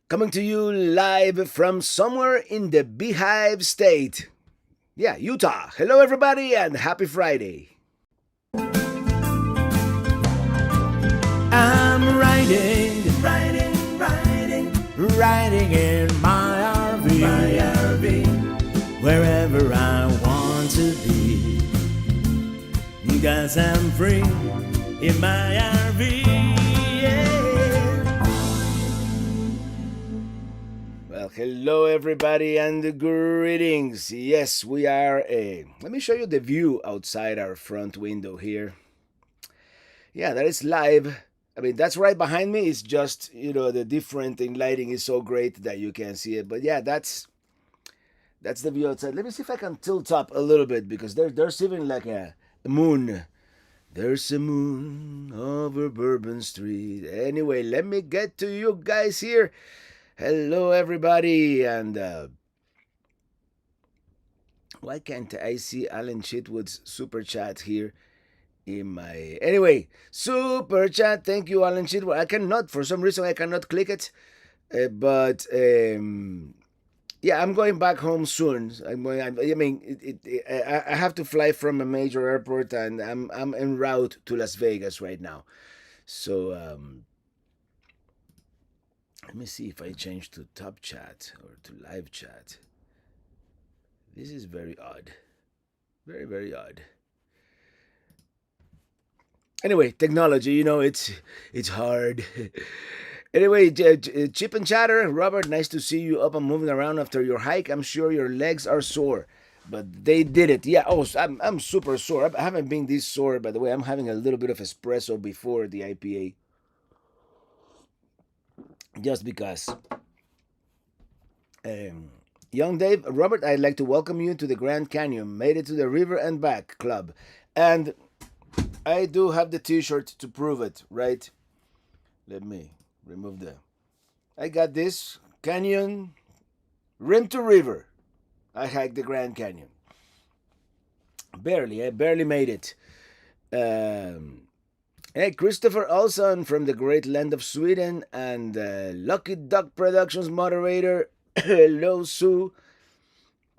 Coming to you live from somewhere in the Beehive State. Yeah, Utah. Hello, everybody, and happy Friday. I'm riding in my RV, wherever I want to be. 'Cause I'm free in my RV. Yeah. Well, hello everybody and greetings. Yes, we are. Let me show you the view outside our front window here. Yeah, that is live. I mean, that's right behind me. It's just the different in lighting is so great that you can see it. But yeah, that's the view outside. Let me see if I can tilt up a little bit because there's even like a moon. There's a moon over Bourbon Street. Anyway, let me get to you guys here. Hello, everybody, and why can't I see Alan Chitwood's super chat here in my? Anyway, super chat. Thank you, Alan Chitwood. I cannot, for some reason, I cannot click it, but yeah, I'm going back home soon. I have to fly from a major airport, and I'm en route to Las Vegas right now. So let me see if I change to top chat or to live chat. This is very odd. Very, very odd. Anyway, technology, it's hard. Anyway, Chip and Chatter, Robert, nice to see you up and moving around after your hike. I'm sure your legs are sore, but they did it. Yeah. Oh, I'm super sore. I haven't been this sore, by the way. I'm having a little bit of espresso before the IPA, just because. Young Dave, Robert, I'd like to welcome you to the Grand Canyon. Made it to the River and Back Club, and I do have the T-shirt to prove it. Right? Let me remove the. I got this canyon, rim to river. I hiked the Grand Canyon. I barely made it. Hey, Christopher Olson from the great land of Sweden and Lucky Duck Productions moderator. Hello, Sue.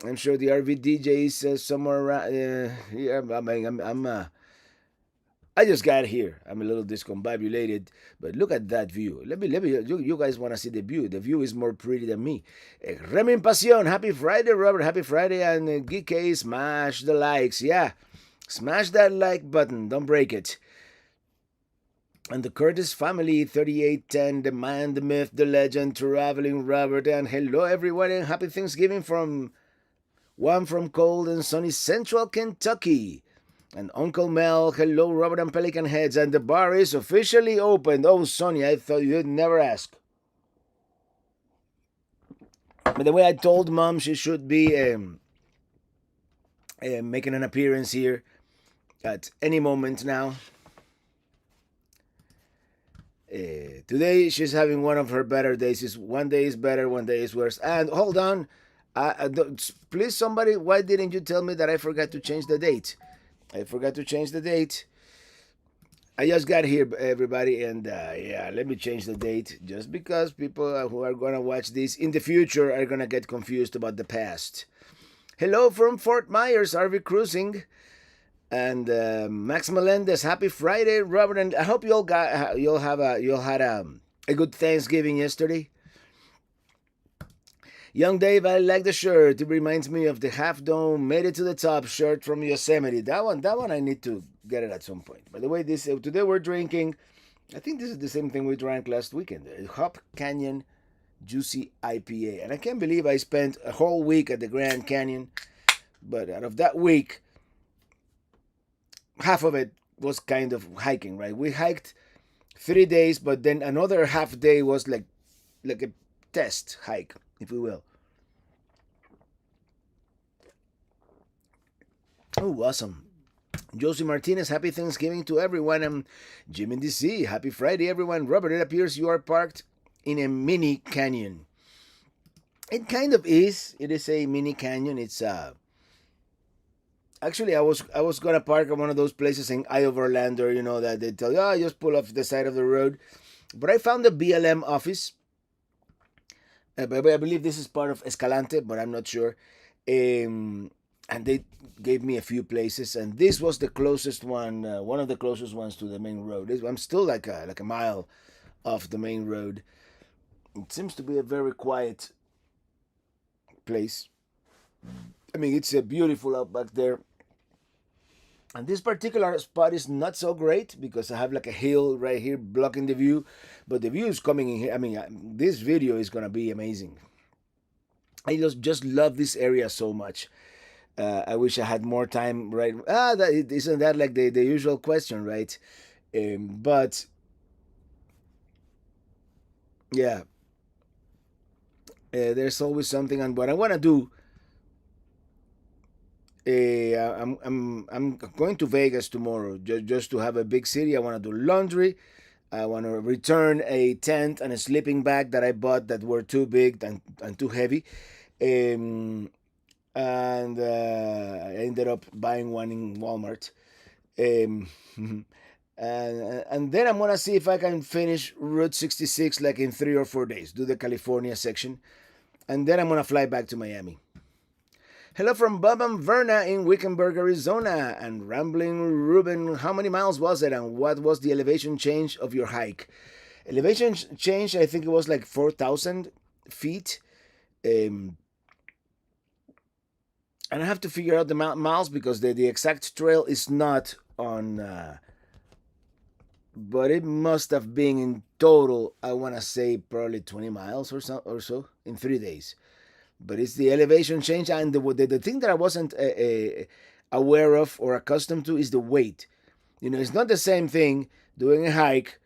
I'm sure the RV DJ is somewhere around. Yeah, I just got here. I'm a little discombobulated, but look at that view. You guys want to see the view. The view is more pretty than me. Remin Pasión, happy Friday, Robert. Happy Friday. And GK, smash the likes. Yeah, smash that like button. Don't break it. And the Curtis family, 3810, the man, the myth, the legend, traveling Robert. And hello, everyone, and happy Thanksgiving from cold and sunny central Kentucky. And Uncle Mel, hello, Robert and Pelican Heads. And the bar is officially opened. Oh, Sonny, I thought you'd never ask. By the way, I told Mom she should be making an appearance here at any moment now. Today she's having one of her better days. One day is better, one day is worse. And hold on, please, somebody, why didn't you tell me that I forgot to change the date? I forgot to change the date. I just got here, everybody, and yeah, let me change the date just because people who are gonna watch this in the future are gonna get confused about the past. Hello from Fort Myers, RV Cruising. And Max Melendez, happy Friday, Robert, and I hope you all had a good Thanksgiving yesterday. Young Dave, I like the shirt. It reminds me of the Half Dome Made It to the Top shirt from Yosemite. That one, I need to get it at some point. By the way, today we're drinking. I think this is the same thing we drank last weekend. Hop Canyon Juicy IPA, and I can't believe I spent a whole week at the Grand Canyon. But out of that week, half of it was kind of hiking, right? We hiked 3 days, but then another half day was like a test hike, if we will. Oh, awesome. Josie Martinez, happy Thanksgiving to everyone. And Jim in DC, happy Friday, everyone. Robert, it appears you are parked in a mini canyon. It kind of is. It is a mini canyon. It's actually, I was gonna park at one of those places in Eye of Orlando, that they tell you, just pull off the side of the road. But I found the BLM office but I believe this is part of Escalante, but I'm not sure. And they gave me a few places, and this was the closest one of the closest ones to the main road. I'm still like a mile off the main road. It seems to be a very quiet place. I mean, it's a beautiful out back there. And this particular spot is not so great because I have like a hill right here blocking the view, but the view is coming in here. I mean, this video is gonna be amazing. I just love this area so much. I wish I had more time. Right? Isn't that like the usual question, right? But yeah, there's always something. And what I want to do, I'm going to Vegas tomorrow just to have a big city. I want to do laundry. I want to return a tent and a sleeping bag that I bought that were too big and too heavy. Um, and I ended up buying one in Walmart. Um, and then I'm gonna see if I can finish Route 66 like in 3 or 4 days. Do the California section, and then I'm gonna fly back to Miami. Hello from Bob and Verna in Wickenburg, Arizona, and Rambling Ruben. How many miles was it, and what was the elevation change of your hike? Elevation change, I think it was like 4,000 feet. Um, and I have to figure out the miles because the exact trail is not on. But it must have been in total. I want to say probably 20 miles or so in 3 days. But it's the elevation change, and the thing that I wasn't aware of or accustomed to is the weight. It's not the same thing doing a hike,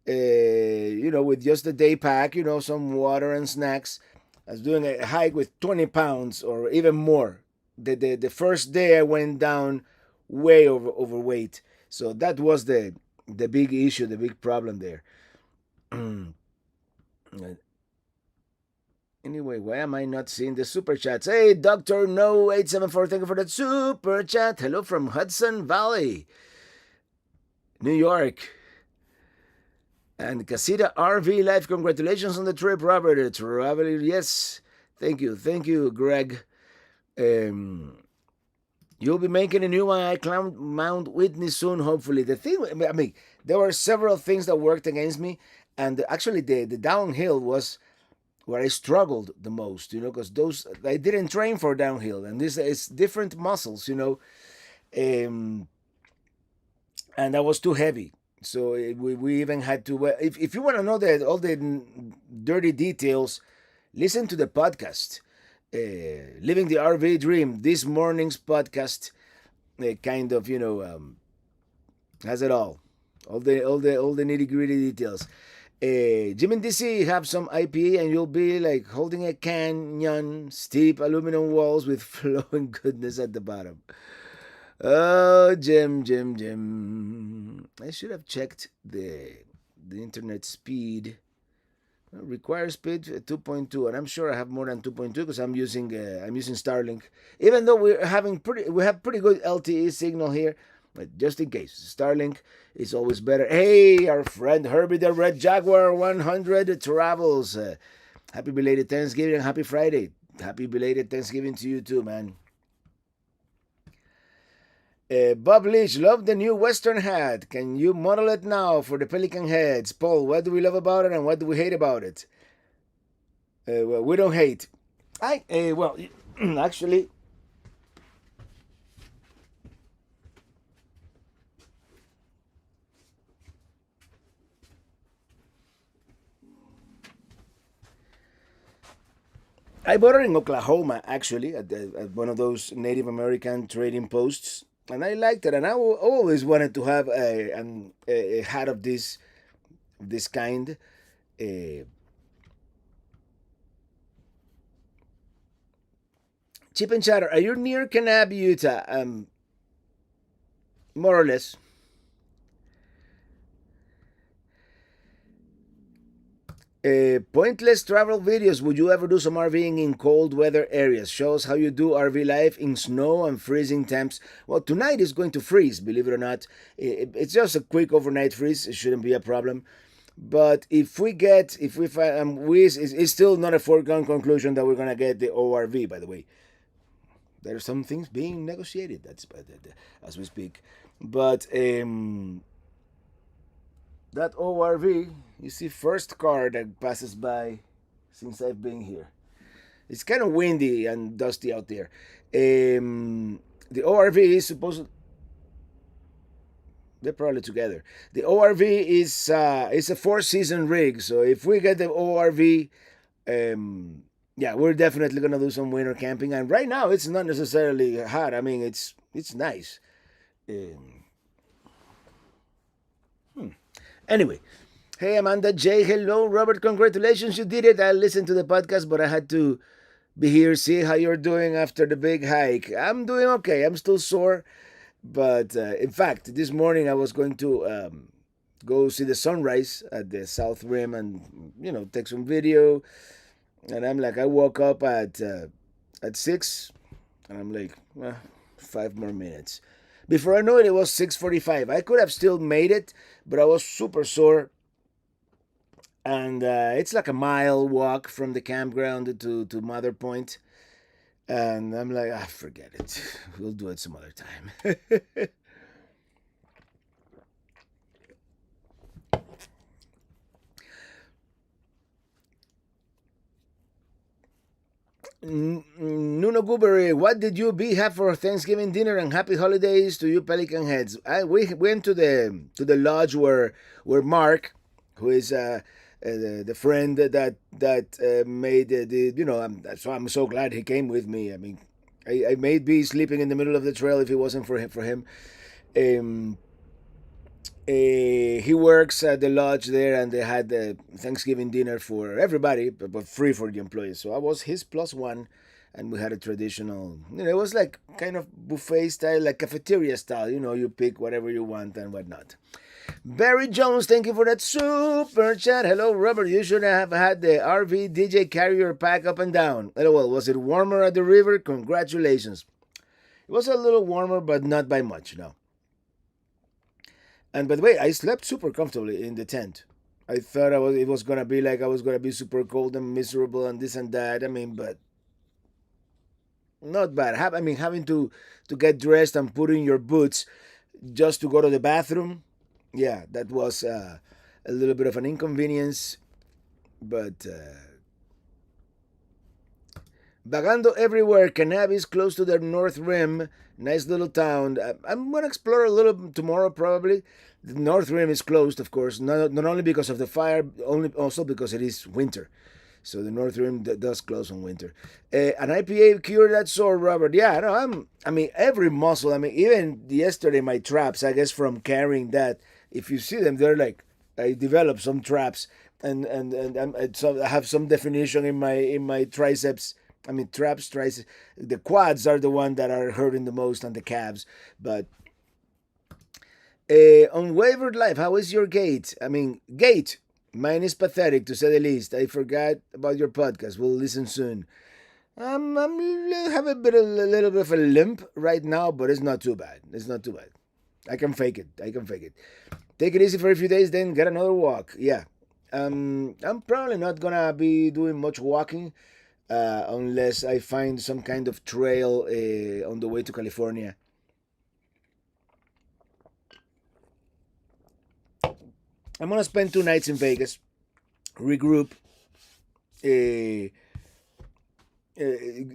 with just a day pack, some water and snacks, as doing a hike with 20 pounds or even more. The first day I went down way overweight, so that was the big issue, the big problem there. Anyway, why am I not seeing the super chats? Hey, Doctor No 874, thank you for that super chat. Hello from Hudson Valley, New York. And Casita RV Life, congratulations on the trip, Robert. Traveling, yes. Thank you, Greg. You'll be making a new one. I climbed Mount Whitney soon, hopefully. The thing, I mean, there were several things that worked against me, and actually the downhill was where I struggled the most, because I didn't train for downhill, and this is different muscles, and that was too heavy. So we even had to. If you want to know all the dirty details, listen to the podcast, "Living the RV Dream." This morning's podcast, kind of has it all the nitty gritty details. Jim and DC have some IPA, and you'll be like holding a canyon, steep aluminum walls with flowing goodness at the bottom. Oh, Jim. I should have checked the internet speed. Require speed 2.2, and I'm sure I have more than 2.2 because I'm using Starlink. Even though we have pretty good LTE signal here, but just in case, Starlink is always better. Hey, our friend Herbie the Red Jaguar 100 travels. Happy belated Thanksgiving and happy Friday. Happy belated Thanksgiving to you too, man. Bob Leach, love the new Western hat. Can you model it now for the Pelican heads? Paul, what do we love about it and what do we hate about it? Well, we don't hate. Actually, I bought it in Oklahoma, actually, at one of those Native American trading posts, and I liked it. And I always wanted to have a hat of this kind. Uh, Chip and Chatter, are you near Kanab, Utah? More or less. Pointless travel videos. Would you ever do some RVing in cold weather areas? Shows how you do RV life in snow and freezing temps. Well, tonight is going to freeze, believe it or not. It's just a quick overnight freeze. It shouldn't be a problem. But if we find, it's still not a foregone conclusion that we're gonna get the ORV. By the way, there are some things being negotiated. As we speak, but that ORV, you see, first car that passes by since I've been here. It's kind of windy and dusty out there. The ORV is supposed. They're probably together. The ORV is a four-season rig, so if we get the ORV, yeah, we're definitely gonna do some winter camping. And right now, it's not necessarily hot. I mean, it's nice. Um, anyway, hey Amanda J, hello Robert, congratulations, you did it. I listened to the podcast, but I had to be here, see how you're doing after the big hike. I'm doing okay. I'm still sore, but in fact, this morning I was going to go see the sunrise at the South Rim and take some video. And I'm like, I woke up at 6, and I'm like, 5 more minutes. Before I know it, it was 6:45. I could have still made it, but I was super sore. And it's like a mile walk from the campground to Mother Point. And I'm like, forget it. We'll do it some other time. Nuno Goobery, what did you have for Thanksgiving dinner, and happy holidays to you, Pelican Heads? We went to the lodge where Mark, who is the friend that made so I'm so glad he came with me. I mean, I may be sleeping in the middle of the trail if it wasn't for him. Um, he works at the lodge there, and they had the Thanksgiving dinner for everybody, but free for the employees. So I was his plus one, and we had a traditional. It was like kind of buffet style, like cafeteria style. You pick whatever you want and whatnot. Barry Jones, thank you for that super chat. Hello, Robert. You should have had the RV DJ carry your pack up and down. LOL. Was it warmer at the river? Congratulations. It was a little warmer, but not by much. No. And by the way, I slept super comfortably in the tent. I thought it was gonna be like I was gonna be super cold and miserable and this and that. I mean, but not bad. I mean, having to get dressed and put in your boots just to go to the bathroom. Yeah, that was a little bit of an inconvenience, but vagando everywhere. Cannabis close to the North Rim. Nice little town. I'm gonna explore a little tomorrow probably. The North Rim is closed, of course, not only because of the fire, only also because it is winter. So the North Rim does close on winter. An IPA cure that sore, Robert. Yeah, no, I mean, every muscle. I mean, even yesterday my traps. I guess from carrying that, if you see them, they're like I developed some traps, and I have some definition in my triceps. I mean, traps, triceps. The quads are the one that are hurting the most, and the calves. But unwavered life, how is your gait? I mean, gait. Mine is pathetic to say the least. I forgot about your podcast. We'll listen soon. I'm have a little bit of a limp right now, but it's not too bad. It's not too bad. I can fake it. I can fake it. Take it easy for a few days, then get another walk. Yeah. I'm probably not gonna be doing much walking unless I find some kind of trail on the way to California. I'm gonna spend 2 nights in Vegas, regroup, uh,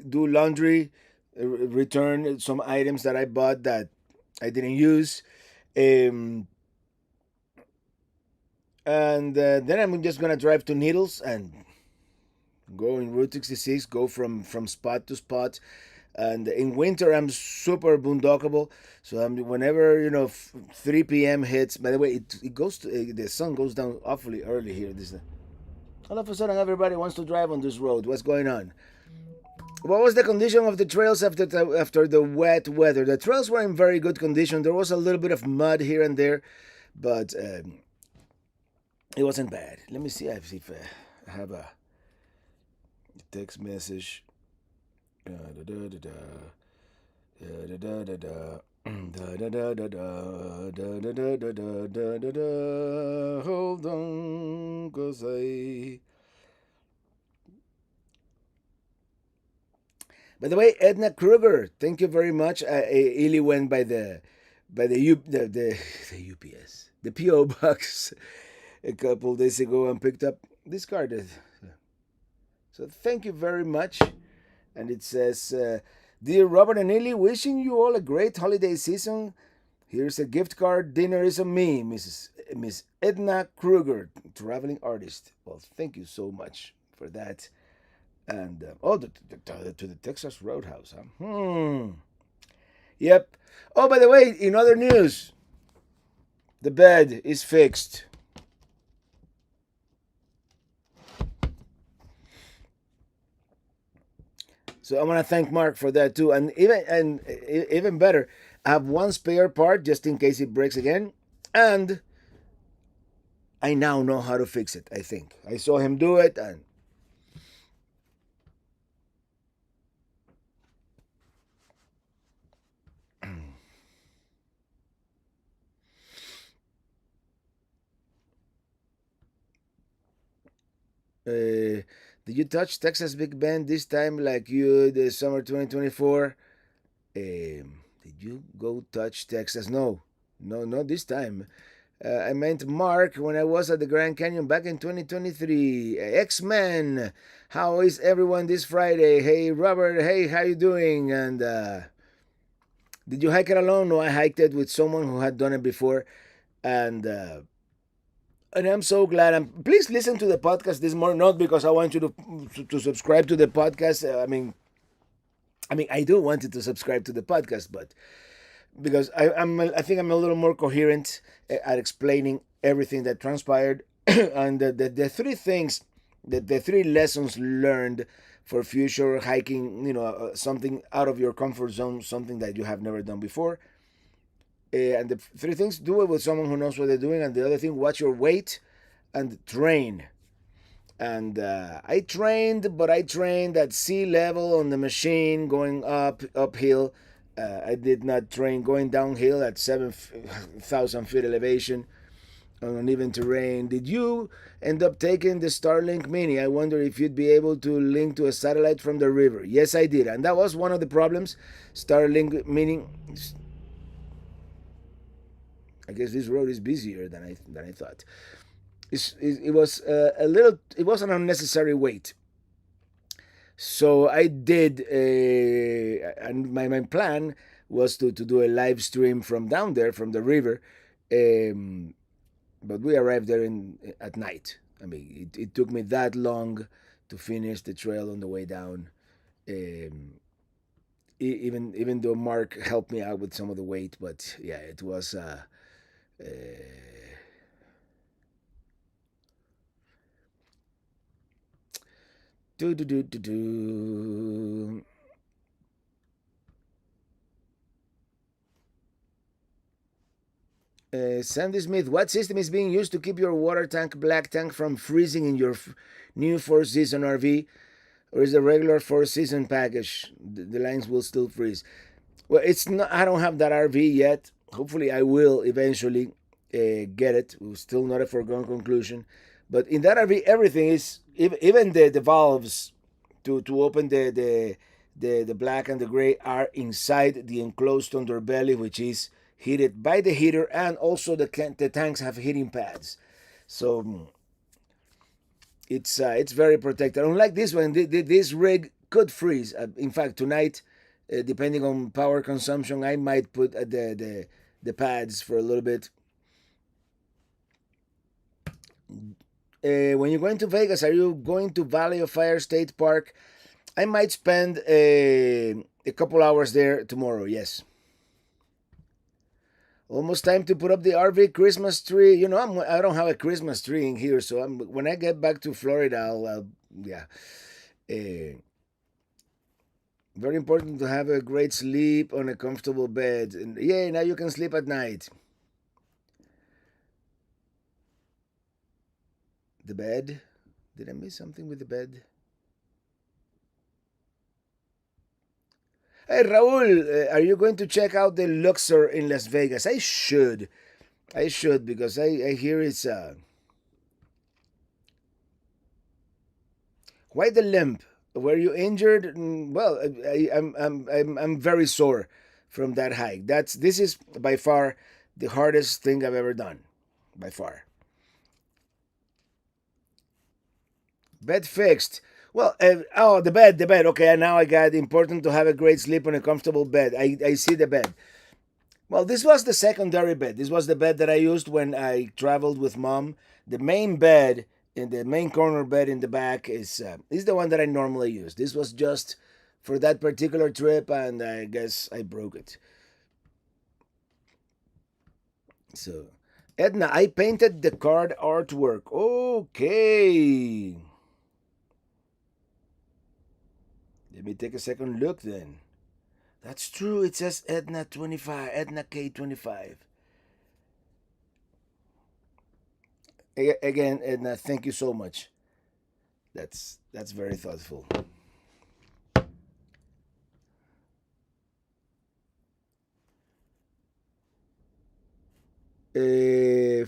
do laundry, return some items that I bought that I didn't use, um, and then I'm just gonna drive to Needles and go in Route 66, go from spot to spot. And in winter, I'm super boondockable. So whenever 3 p.m. hits. By the way, it goes to the sun goes down awfully early here. All of a sudden, everybody wants to drive on this road. What's going on? What was the condition of the trails after the wet weather? The trails were in very good condition. There was a little bit of mud here and there, but it wasn't bad. Let me see if I have a text message. Da, da, da, da, da. Da, da, da, da, da. Da da da da da da da da da da da da da. Hold on, 'cause I. By the way, Edna Kruger, thank you very much. Ili went by the UPS, the PO box a couple days ago and picked up this card. So thank you very much. And it says, "Dear Robert and Ili, wishing you all a great holiday season. Here's a gift card. Dinner is on me, Miss Edna Kruger, traveling artist." Well, thank you so much for that. And to the Texas Roadhouse, huh? Yep. Oh, by the way, in other news, the bed is fixed. So I want to thank Mark for that too. And even better, I have one spare part just in case it breaks again, and I now know how to fix it. I think I saw him do it, and did you touch Texas Big Bend this time like you the summer 2024? Did you go touch Texas? No, no, not this time. I meant Mark when I was at the Grand Canyon back in 2023. X-Men, how is everyone this Friday? Hey Robert, hey, how you doing? And did you hike it alone? No, I hiked it with someone who had done it before, and I'm so glad. Please listen to the podcast this morning, not because I want you to subscribe to the podcast. I mean, I do want you to subscribe to the podcast, but because I think I'm a little more coherent at explaining everything that transpired and the three things, the three lessons learned for future hiking. Something out of your comfort zone, something that you have never done before. And the three things: do it with someone who knows what they're doing, and the other thing, watch your weight and train. And I trained at sea level on the machine going uphill. I did not train going downhill at 7,000 feet elevation on uneven terrain. Did you end up taking the Starlink Mini? I wonder if you'd be able to link to a satellite from the river. Yes, I did, and that was one of the problems. Starlink Mini. I guess this road is busier than I thought. It was a little. It was an unnecessary wait. So I did, and my plan was to do a live stream from down there, from the river. Um, but we arrived there at night. I mean, it took me that long to finish the trail on the way down. Um, even though Mark helped me out with some of the weight, but yeah, it was. Uh, do do do do do. Sandy Smith, what system is being used to keep your water tank, black tank, from freezing in your new four season RV? Or is the regular four season package? The lines will still freeze. Well, it's not. I don't have that RV yet. Hopefully, I will eventually get it. Still not a foregone conclusion. But in that RV, everything is even the valves to open the black and the gray are inside the enclosed underbelly, which is heated by the heater, and also the tanks have heating pads. So it's very protected. Unlike this one, this rig could freeze. In fact, tonight, depending on power consumption, I might put the pads for a little bit. When you're going to Vegas, are you going to Valley of Fire State Park? I might spend a couple hours there tomorrow. Yes. Almost time to put up the RV Christmas tree. I don't have a Christmas tree in here, so when I get back to Florida, I'll yeah. Uh, Very important to have a great sleep on a comfortable bed. And yeah, now you can sleep at night. The bed? Did I miss something with the bed? Hey, Raul, are you going to check out the Luxor in Las Vegas? I should. I should because I hear it's quite the limp. Were you injured? Well, I'm very sore from that hike. This is by far the hardest thing I've ever done, by far. Bed fixed. Well, the bed. Okay, now I got important to have a great sleep on a comfortable bed. I see the bed. Well, this was the secondary bed. This was the bed that I used when I traveled with mom. The main bed in the main corner bed in the back is the one that I normally use. This was just for that particular trip, and I guess I broke it. So, Edna, I painted the card artwork. Okay. Let me take a second look then. That's true. It says Edna 25, Edna K25. Again, Edna, thank you so much. That's very thoughtful. Fidel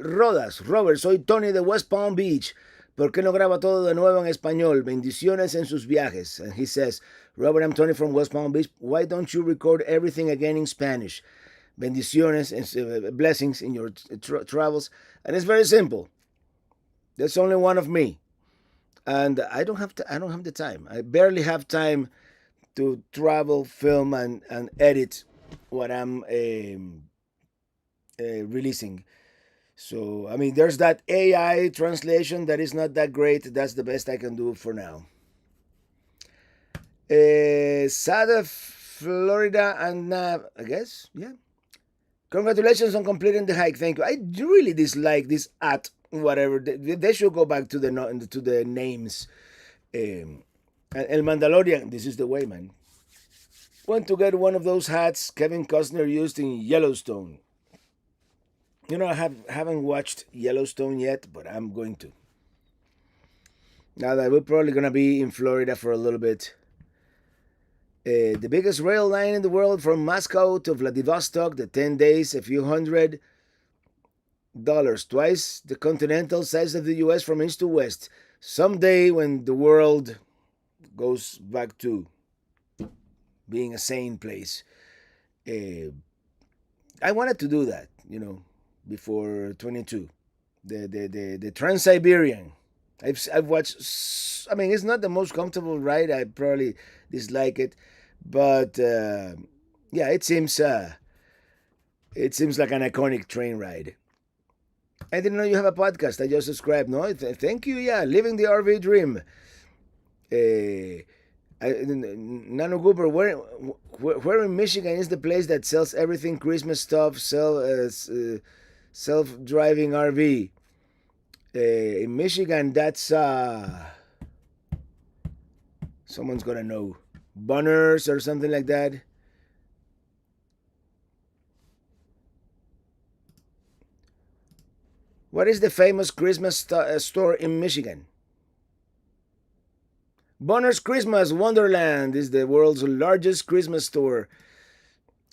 Rodas, Robert, soy Tony de West Palm Beach. ¿Por qué no graba todo de nuevo en español? Bendiciones en sus viajes. And he says, Robert, I'm Tony from West Palm Beach. Why don't you record everything again in Spanish? Bendiciones and blessings in your travels. And it's very simple. There's only one of me, and I don't have the time. I barely have time to travel, film, and edit what I'm releasing. So I mean, there's that AI translation that is not that great. That's the best I can do for now. Sada, Florida, and I guess yeah. Congratulations on completing the hike. Thank you. I really dislike this at whatever. They should go back to the names. El Mandalorian. This is the way, man. Want to get one of those hats Kevin Costner used in Yellowstone. You know, haven't watched Yellowstone yet, but I'm going to. Now that we're probably gonna be in Florida for a little bit. The biggest rail line in the world from Moscow to Vladivostok, the 10 days, a few $100, twice the continental size of the US from east to west. Someday, when the world goes back to being a sane place, I wanted to do that, before 22. The Trans Siberian. I've watched. I mean, it's not the most comfortable ride. I probably dislike it, but yeah, it seems like an iconic train ride. I didn't know you have a podcast. I just subscribed. No, thank you. Yeah, living the RV dream. Nano Goober, where in Michigan is the place that sells everything Christmas stuff, self-driving RV? In Michigan, that's someone's gonna know, Bunners or something like that. What is the famous Christmas store in Michigan? Bonner's Christmas Wonderland is the world's largest Christmas store,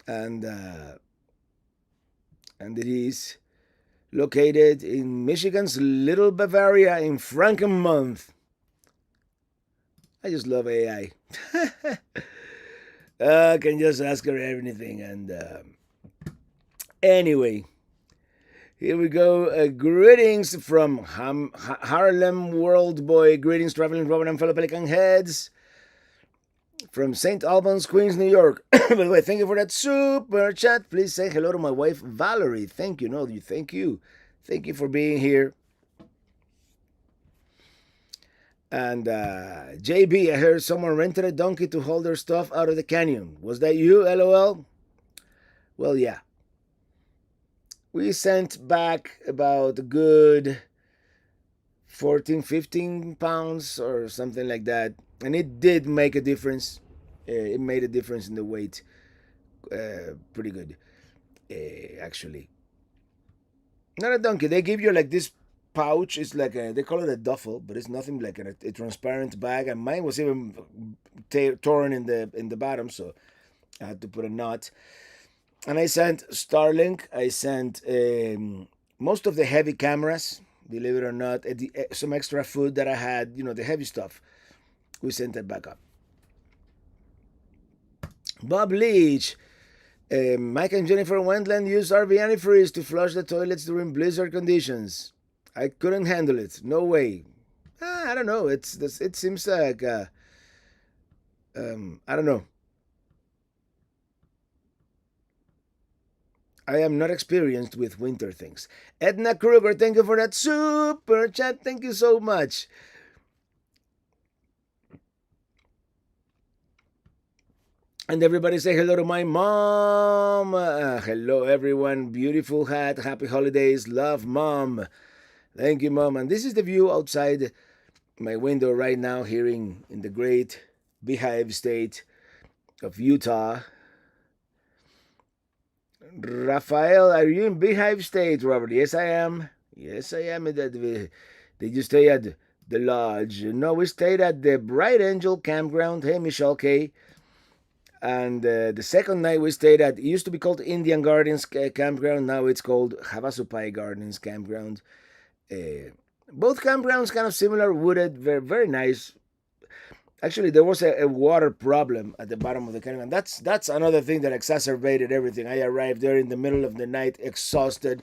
and it is located in Michigan's Little Bavaria in Frankenmuth. I just love AI. I can just ask her anything, and anyway. Here we go. Greetings from Harlem World Boy. Greetings, traveling Robert and fellow Pelican heads. From St. Albans, Queens, New York. By the way, thank you for that super chat. Please say hello to my wife, Valerie. Thank you. No, you. Thank you. Thank you for being here. And JB, I heard someone rented a donkey to haul their stuff out of the canyon. Was that you, LOL? Well, yeah. We sent back about a good 14, 15 pounds or something like that. And it did make a difference. It made a difference in the weight. Pretty good, actually. Not a donkey. They give you like this pouch. It's like they call it a duffel, but it's nothing like a transparent bag. And mine was even torn in the bottom, so I had to put a knot. And I sent Starlink. I sent most of the heavy cameras. Believe it or not, some extra food that I had, the heavy stuff. We sent it back up. Bob Leach. Mike and Jennifer Wendland used RV antifreeze to flush the toilets during blizzard conditions. I couldn't handle it. No way. I don't know. It seems like I don't know. I am not experienced with winter things. Edna Kruger, thank you for that super chat. Thank you so much. And everybody say hello to my mom. Hello, everyone. Beautiful hat. Happy holidays. Love, mom. Thank you, mom. And this is the view outside my window right now, here in the great Beehive State of Utah. Rafael, are you in Beehive State, Robert? Yes, I am. Yes, I am. Did you stay at the lodge? No, we stayed at the Bright Angel Campground. Hey, Michelle K. And the second night we stayed at, it used to be called Indian Gardens Campground. Now it's called Havasupai Gardens Campground. Both campgrounds kind of similar, wooded, very, very nice. Actually, there was a water problem at the bottom of the campground. That's another thing that exacerbated everything. I arrived there in the middle of the night, exhausted.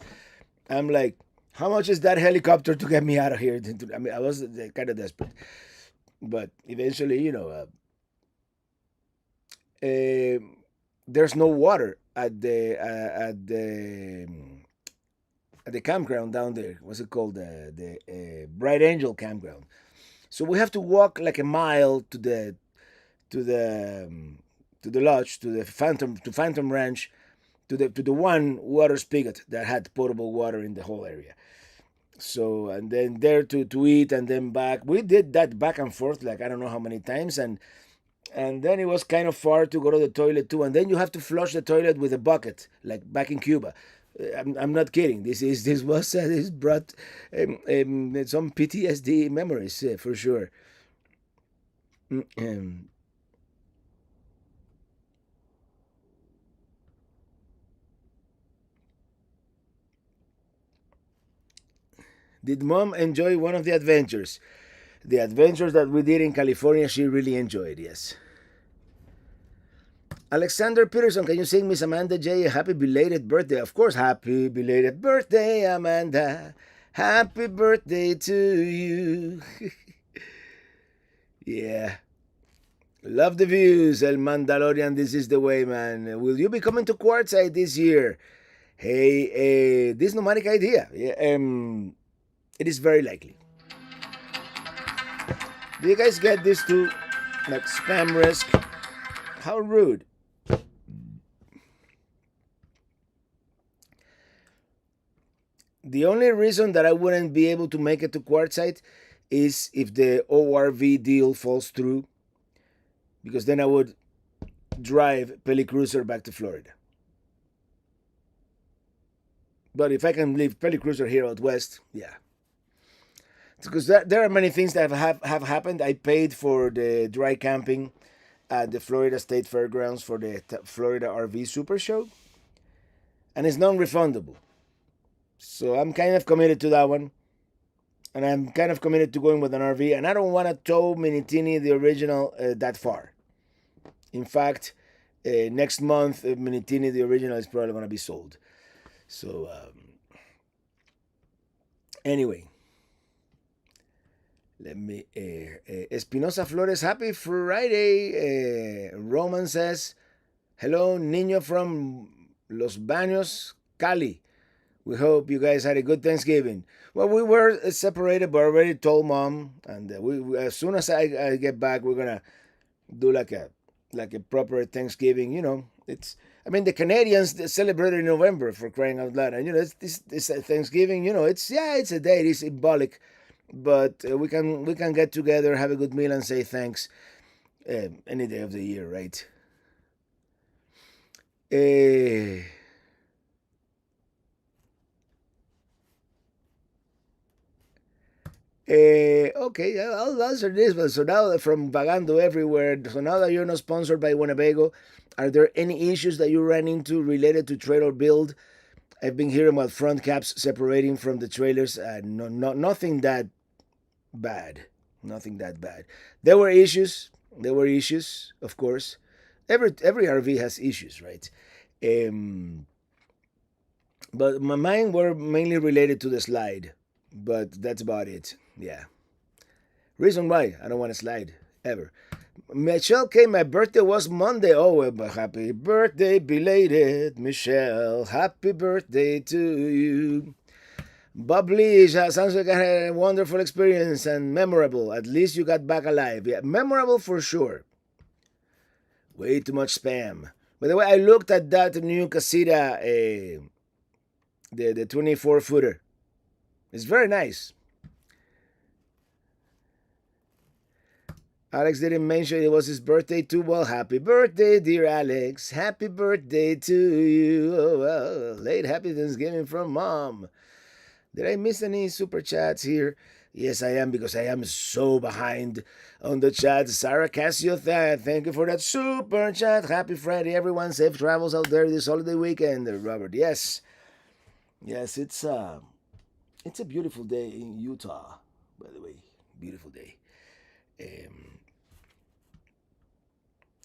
I'm like, how much is that helicopter to get me out of here? I mean, I was kind of desperate. But eventually, there's no water at the campground down there. What's it called? The Bright Angel Campground. So we have to walk like a mile to the lodge, to Phantom Ranch, to the one water spigot that had potable water in the whole area. So, and then there to eat, and then back. We did that back and forth like I don't know how many times, and then it was kind of far to go to the toilet too, and then you have to flush the toilet with a bucket like back in Cuba. I'm not kidding. This brought some PTSD memories for sure. Did mom enjoy one of the adventures? The adventures that we did in California, she really enjoyed. Yes. Alexander Peterson, can you sing Miss Amanda J a happy belated birthday? Of course, happy belated birthday, Amanda. Happy birthday to you. Yeah. Love the views, El Mandalorian. This is the way, man. Will you be coming to Quartzsite this year? Hey, this nomadic idea. Yeah, it is very likely. Do you guys get this too? Like spam risk? How rude. The only reason that I wouldn't be able to make it to Quartzsite is if the ORV deal falls through, because then I would drive Pelicruiser back to Florida. But if I can leave Pelicruiser here out west, yeah. Because there are many things that have happened. I paid for the dry camping at the Florida State Fairgrounds for the Florida RV Super Show, and it's non-refundable. So I'm kind of committed to that one, and I'm kind of committed to going with an RV, and I don't want to tow Minitini the original that far. In fact, next month Minitini the original is probably going to be sold. So anyway, let me Espinosa Flores, happy Friday. Roman says, hello, Niño from Los Baños, Cali. We hope you guys had a good Thanksgiving. Well, we were separated, but I already told mom, and we as soon as I get back, we're gonna do like a proper Thanksgiving. I mean, the Canadians celebrate in November, for crying out loud, and this Thanksgiving. It's a day, it is symbolic, but we can get together, have a good meal, and say thanks any day of the year, right? Okay, I'll answer this one. So now from Vagando everywhere, so now that you're not sponsored by Winnebago, are there any issues that you ran into related to trailer build? I've been hearing about front caps separating from the trailers. Nothing that bad. Nothing that bad. There were issues. There were issues, of course. Every RV has issues, right? Um, but mine were mainly related to the slide. But that's about it. Yeah. Reason why I don't want to slide ever. Michelle came. My birthday was Monday. Oh, happy birthday, belated Michelle. Happy birthday to you. Bubbly sounds like I had a wonderful experience and memorable. At least you got back alive. Yeah, memorable for sure. Way too much spam. By the way, I looked at that new Casita, the 24 footer. It's very nice. Alex didn't mention it was his birthday too. Well, happy birthday, dear Alex. Happy birthday to you. Oh, well, late happy Thanksgiving from mom. Did I miss any super chats here? Yes, I am because I am so behind on the chat. Sarah Casio, thank you for that super chat. Happy Friday, everyone. Safe travels out there this holiday weekend, Robert. Yes, yes, it's a beautiful day in Utah. By the way, beautiful day. Um,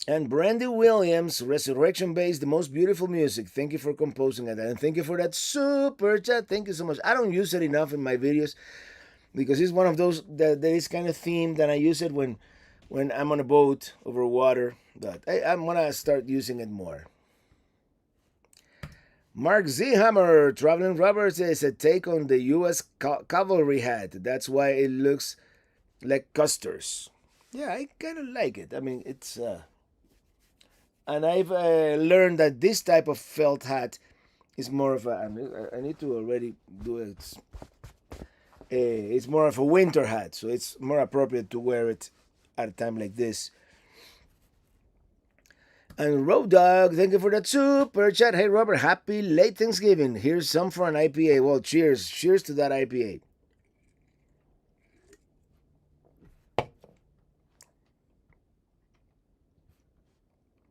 and Brandy Williams, Resurrection Base, the most beautiful music. Thank you for composing it. And thank you for that super chat. Thank you so much. I don't use it enough in my videos because it's one of those that is kind of themed, and I use it when I'm on a boat over water. But I'm going to start using it more. Mark Z. Hammer, Traveling Roberts, is a take on the U.S. cavalry hat. That's why it looks like Custer's. Yeah, I kind of like it. I mean, it's... and I've learned that this type of felt hat is more of a... I need to already do it. It's more of a winter hat, so it's more appropriate to wear it at a time like this. And Road Dog, thank you for that super chat. Hey, Robert, happy late Thanksgiving. Here's some for an IPA. Well, cheers. Cheers to that IPA.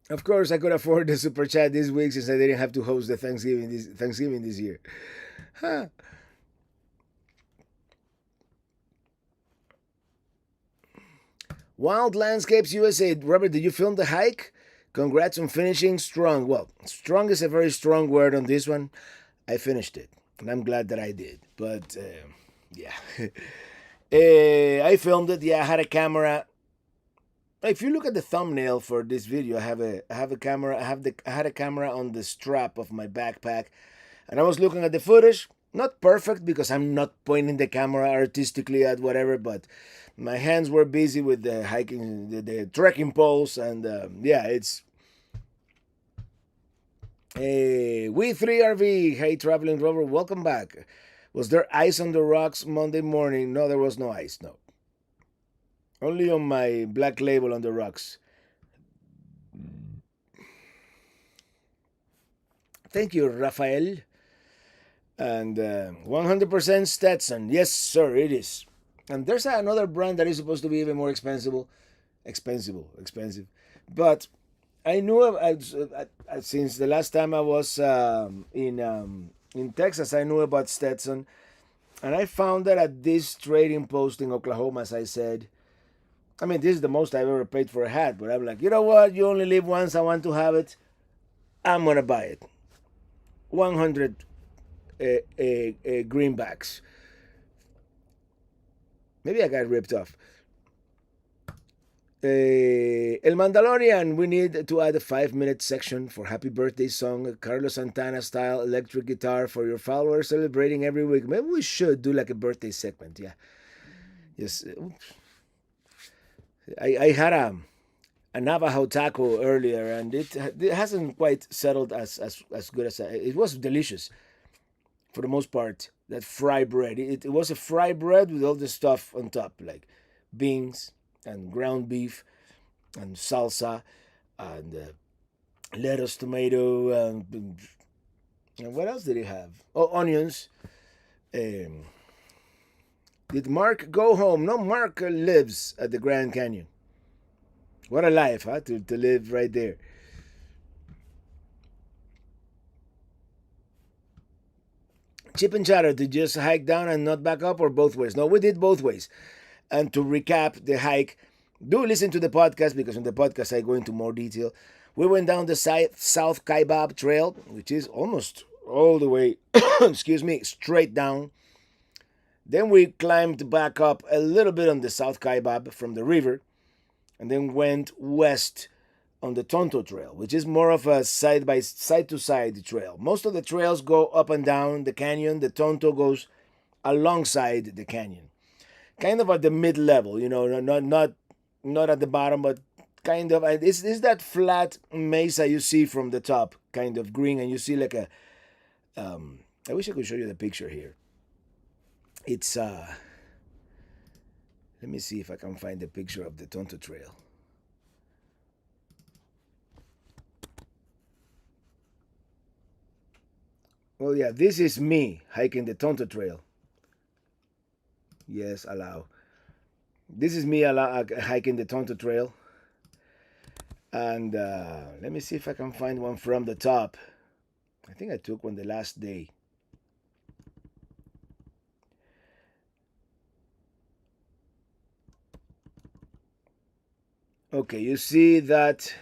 Of course, I could afford the super chat this week since I didn't have to host the Thanksgiving this year. Huh. Wild Landscapes USA. Robert, did you film the hike? Congrats on finishing strong. Well, strong is a very strong word on this one. I finished it, and I'm glad that I did. But yeah, I filmed it. Yeah, I had a camera. If you look at the thumbnail for this video, I have a camera. I had a camera on the strap of my backpack, and I was looking at the footage. Not perfect because I'm not pointing the camera artistically at whatever, but my hands were busy with the hiking, the trekking poles, and yeah, it's we 3RV. Hey, traveling rover, welcome back. Was there ice on the rocks Monday morning? No, there was no ice. No, only on my black label on the rocks. Thank you, Rafael. And 100% Stetson. Yes, sir, it is. And there's another brand that is supposed to be even more expensive. But I knew since the last time I was in Texas, I knew about Stetson, and I found that at this trading post in Oklahoma, as I said. I mean, this is the most I've ever paid for a hat, but I'm like, you know what? You only live once. I want to have it. I'm gonna buy it. 100 greenbacks. Maybe I got ripped off. El Mandalorian, we need to add a 5-minute section for happy birthday song, Carlos Santana style electric guitar for your followers celebrating every week. Maybe we should do like a birthday segment. Yeah. Yes. I had a Navajo taco earlier, and it hasn't quite settled as good as it was delicious for the most part. That fry bread, it was a fry bread with all the stuff on top, like beans and ground beef and salsa and lettuce, tomato, and what else did it have? Oh, onions, um, Did Mark go home? No, Mark lives at the Grand Canyon. What a life, huh? To live right there. Chip and Chatter, to just hike down and not back up, or both ways? No, we did both ways. And to recap the hike, do listen to the podcast because on the podcast I go into more detail. We went down the South Kaibab Trail, which is almost all the way, excuse me, straight down. Then we climbed back up a little bit on the South Kaibab from the river, and then went west on the Tonto Trail, which is more of a side to side trail. Most of the trails go up and down the canyon. The Tonto goes alongside the canyon, kind of at the mid level. Not at the bottom, but kind of. And it's that flat mesa you see from the top, kind of green, and you see like a. I wish I could show you the picture here. It's Let me see if I can find the picture of the Tonto Trail. Well, yeah, this is me hiking the Tonto Trail. Yes, allow. This is me hiking the Tonto Trail. And let me see if I can find one from the top. I think I took one the last day. Okay, you see that.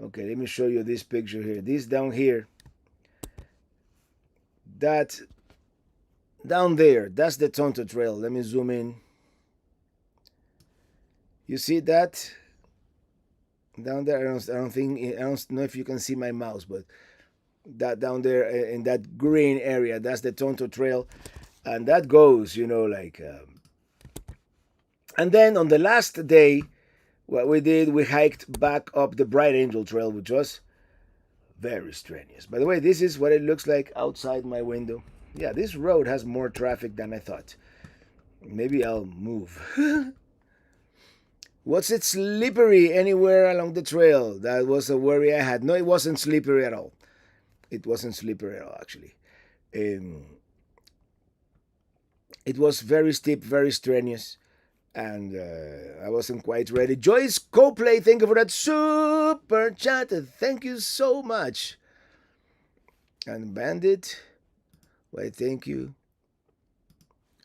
Okay, let me show you this picture here. This down here. That down there, that's the Tonto Trail. Let me zoom in. You see that? Down there, I don't know if you can see my mouse, but that down there in that green area, that's the Tonto Trail. And that goes, and then on the last day, what we did, we hiked back up the Bright Angel Trail, which was very strenuous. By the way, this is what it looks like outside my window. Yeah, this road has more traffic than I thought. Maybe I'll move. Was it slippery anywhere along the trail? That was a worry I had. No, it wasn't slippery at all. It wasn't slippery at all, actually. It was very steep, very strenuous, and I wasn't quite ready. Joyce Coplay, thank you for that super chat. Thank you so much. And Bandit, why, thank you.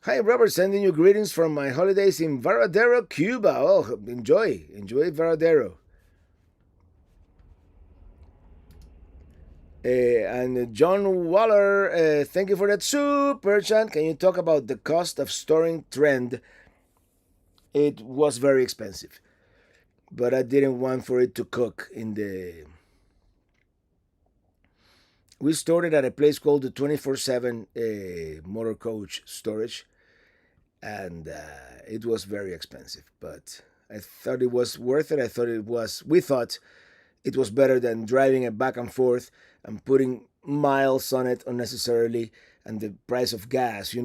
Hi, Robert, sending you greetings from my holidays in Varadero, Cuba. Oh, enjoy Varadero. And John Waller, thank you for that super chat. Can you talk about the cost of storing trend? It was very expensive, but I didn't want for it to cook in the. We stored it at a place called the 24/7 motor coach storage, and it was very expensive. But I thought it was worth it. We thought it was better than driving it back and forth and putting miles on it unnecessarily, and the price of gas.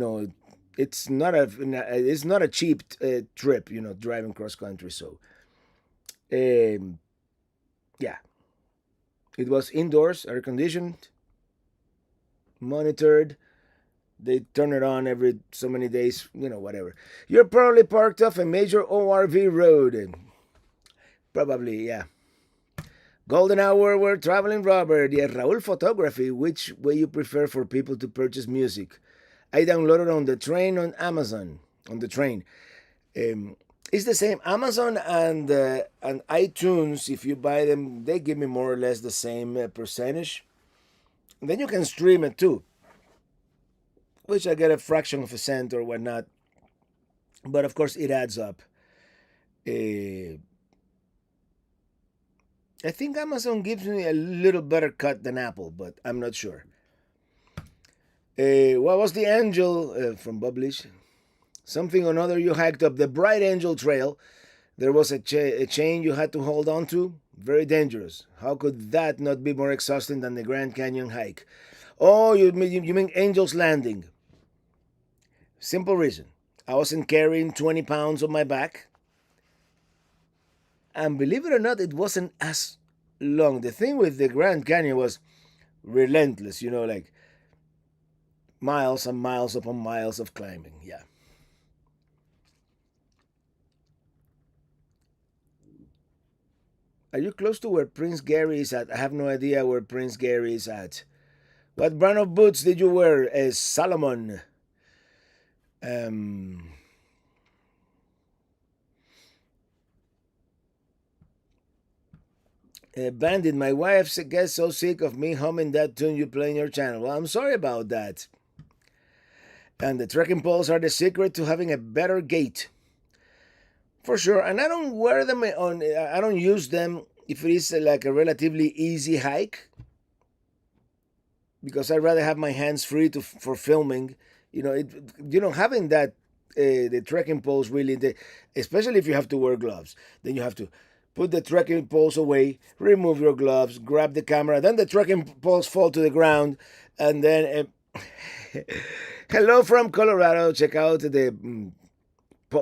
It's not a cheap trip. Driving cross country. So, yeah, it was indoors, air conditioned, monitored. They turn it on every so many days, whatever. You're probably parked off a major ORV road. And probably, yeah. Golden hour, we're traveling, Robert. Yeah, Raul Photography. Which way you prefer for people to purchase music? I downloaded on the train on Amazon. On the train. It's the same. Amazon and iTunes, if you buy them, they give me more or less the same percentage. And then you can stream it too, which I get a fraction of a cent or whatnot. But of course, it adds up. I think Amazon gives me a little better cut than Apple, but I'm not sure. What was the angel from Publish? Something or another you hiked up the Bright Angel Trail. There was a chain you had to hold on to. Very dangerous. How could that not be more exhausting than the Grand Canyon hike? Oh, you mean Angel's Landing. Simple reason. I wasn't carrying 20 pounds on my back. And believe it or not, it wasn't as long. The thing with the Grand Canyon was relentless, like miles and miles upon miles of climbing. Yeah. Are you close to where Prince Gary is at? I have no idea where Prince Gary is at. What brand of boots did you wear? Salomon. Um, Bandit, my wife gets so sick of me humming that tune you play in your channel. Well, I'm sorry about that. And the trekking poles are the secret to having a better gait. For sure. And I don't wear them on, I don't use them if it is like a relatively easy hike, because I'd rather have my hands free for filming. Having that, the trekking poles really, especially if you have to wear gloves, then you have to put the trekking poles away, remove your gloves, grab the camera, then the trekking poles fall to the ground, and then. Hello from Colorado. Check out the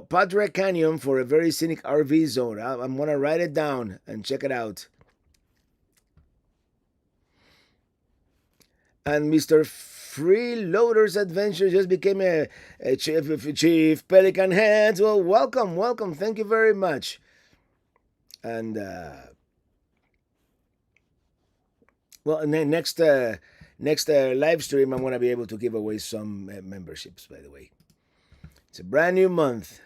Padre Canyon for a very scenic RV zone. I'm gonna write it down and check it out. And Mr. Freeloader's Adventure just became a chief Pelican Heads. Well, welcome. Thank you very much. And next live stream, I'm gonna be able to give away some memberships. By the way, it's a brand new month.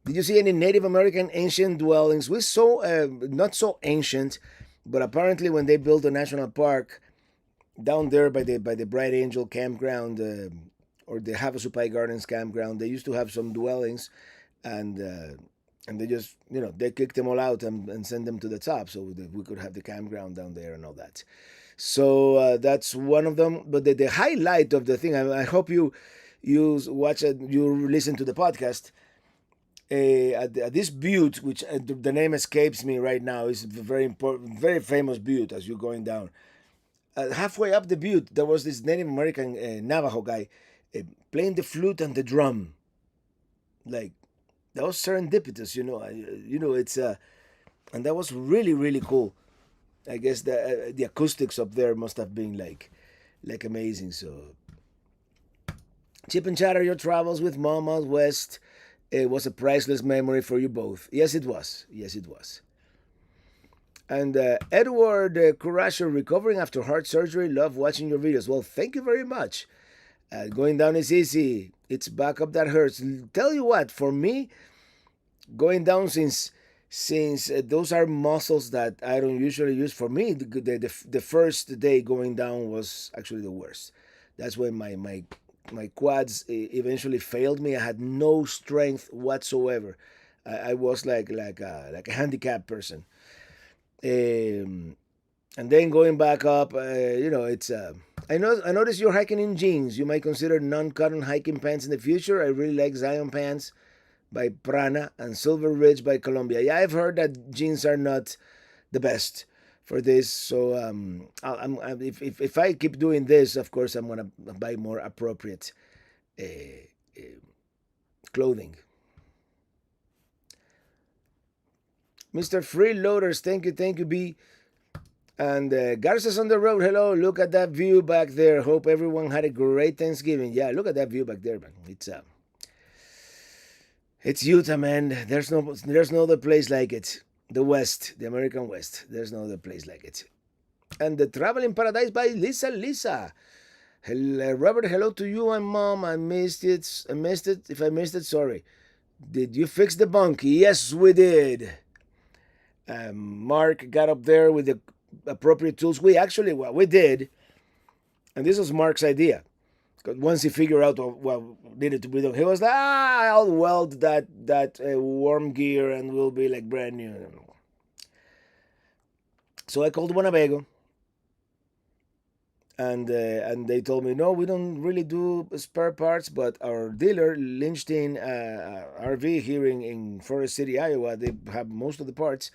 Did you see any Native American ancient dwellings? We saw not so ancient, but apparently when they built the national park down there by the Bright Angel campground, or the Havasupai Gardens campground, they used to have some dwellings, and they just they kicked them all out and sent them to the top so that we could have the campground down there and all that. So that's one of them. But the highlight of the thing, I hope you watch it, you listen to the podcast. At this butte, which the name escapes me right now, is a very important, very famous butte as you're going down. Halfway up the butte, there was this Native American Navajo guy playing the flute and the drum. Like, that was serendipitous, it's and that was really, really cool. I guess the acoustics up there must have been like amazing. So, Chip and Chatter, your travels with Mom out west. It was a priceless memory for you both. Yes, it was. And Edward Kurasher, recovering after heart surgery. Love watching your videos. Well, thank you very much. Going down is easy. It's back up that hurts. Tell you what, for me, going down, since those are muscles that I don't usually use. For me, the first day going down was actually the worst. That's when my quads eventually failed me. I had no strength whatsoever. I was like a handicapped person. And then going back up, it's. I noticed you're hiking in jeans. You might consider non-cotton hiking pants in the future. I really like Zion pants by Prana and Silver Ridge by Columbia. Yeah, I've heard that jeans are not the best for this. So if I keep doing this, of course, I'm gonna buy more appropriate clothing. Mr. Freeloaders, thank you, B. And Garza's on the road. Hello, look at that view back there. Hope everyone had a great Thanksgiving. Yeah, look at that view back there, man. It's Utah, man. There's no other place like it. The West, the American West. There's no other place like it. And the Traveling Paradise by Lisa. Hello, Robert, hello to you and Mom. I missed it. If I missed it, sorry. Did you fix the bunk? Yes, we did. Mark got up there with the appropriate tools. What we did, and this was Mark's idea. Because once he figured out what needed to be done, he was like, I'll weld that worm gear and we'll be like brand new. So I called Winnebago, and they told me, no, we don't really do spare parts, but our dealer, Lynchton RV here in Forest City, Iowa, they have most of the parts.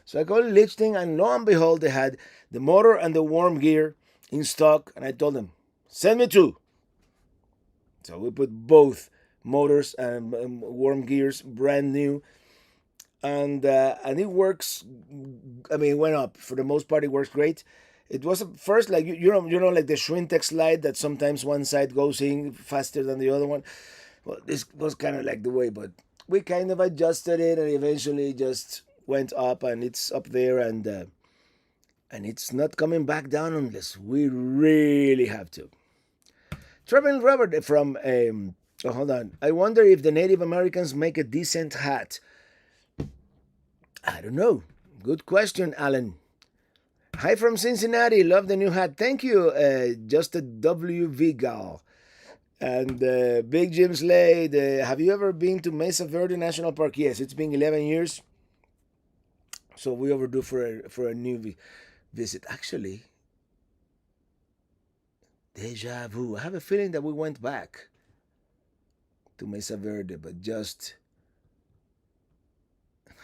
So I called Lynchton, and lo and behold, they had the motor and the worm gear in stock, and I told them, send me two. So we put both motors and worm gears brand new, and it works. I mean, it went up. For the most part, it works great. It was first like like the Schwintek slide that sometimes one side goes in faster than the other one. Well, this was kind of like the way, but we kind of adjusted it and eventually just went up, and it's up there, and it's not coming back down unless we really have to. Traveling Robert from oh, hold on. I wonder if the Native Americans make a decent hat. I don't know. Good question, Alan. Hi from Cincinnati. Love the new hat. Thank you, just a WV gal. And Big Jim Slade. Have you ever been to Mesa Verde National Park? Yes, it's been 11 years. So we overdue for a new visit. Actually, deja vu. I have a feeling that we went back to Mesa Verde, but just,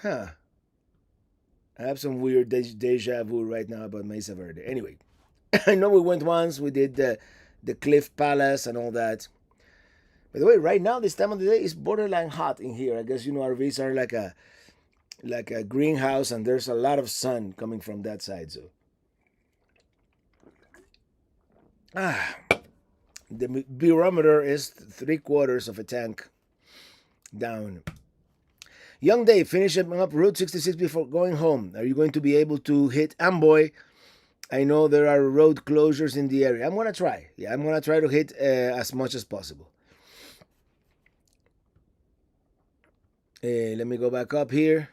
huh. I have some weird deja vu right now about Mesa Verde. Anyway, I know we went once. We did the Cliff Palace and all that. By the way, right now this time of the day is borderline hot in here. I guess RVs are like a greenhouse, and there's a lot of sun coming from that side. So, the barometer is 3/4 of a tank down. Young Dave, finishing up Route 66 before going home. Are you going to be able to hit Amboy? I know there are road closures in the area. I'm going to try. Yeah, I'm going to try to hit as much as possible. Let me go back up here.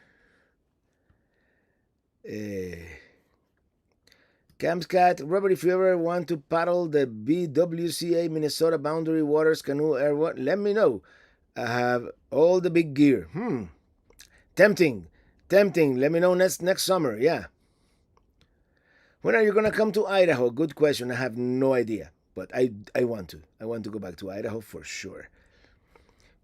Camscat, Robert, if you ever want to paddle the BWCA Minnesota Boundary Waters Canoe Airwalk, let me know. I have all the big gear. Tempting. Let me know next summer. Yeah. When are you gonna come to Idaho? Good question. I have no idea, but I want to. I want to go back to Idaho for sure.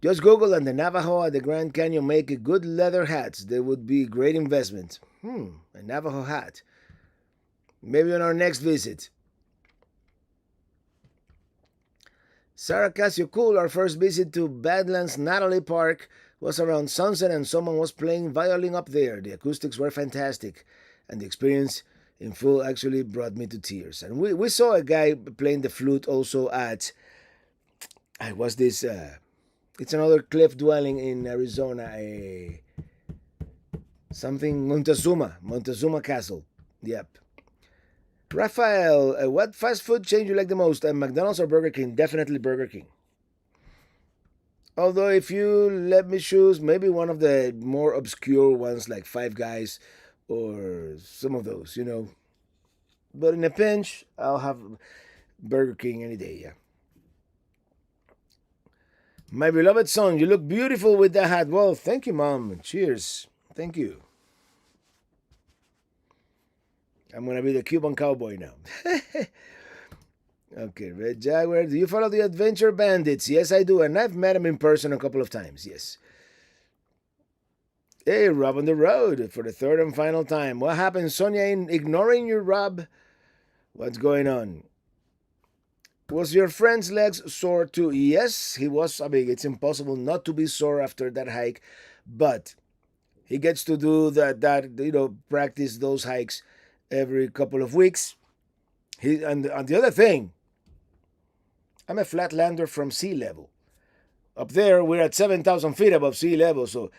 Just Google, and the Navajo at the Grand Canyon make good leather hats. They would be great investment. A Navajo hat. Maybe on our next visit. Sarah Casio, cool. Our first visit to Badlands Natalie Park was around sunset, and someone was playing violin up there. The acoustics were fantastic, and the experience in full actually brought me to tears. And we saw a guy playing the flute also at, I was this, it's another cliff dwelling in Arizona, something Montezuma Castle. Yep. Raphael, what fast food chain you like the most? McDonald's or Burger King? Definitely Burger King. Although, if you let me choose, maybe one of the more obscure ones like Five Guys or some of those, But in a pinch, I'll have Burger King any day, yeah. My beloved son, you look beautiful with that hat. Well, thank you, Mom. Cheers. Thank you. I'm going to be the Cuban cowboy now. Okay, Red Jaguar. Do you follow the Adventure Bandits? Yes, I do. And I've met them in person a couple of times. Yes. Hey, Rob on the road for the third and final time. What happened, Sonia, in ignoring you, Rob? What's going on? Was your friend's legs sore too? Yes, he was. I mean, it's impossible not to be sore after that hike. But he gets to do that practice those hikes every couple of weeks. And the other thing, I'm a flatlander from sea level. Up there, we're at 7,000 feet above sea level, so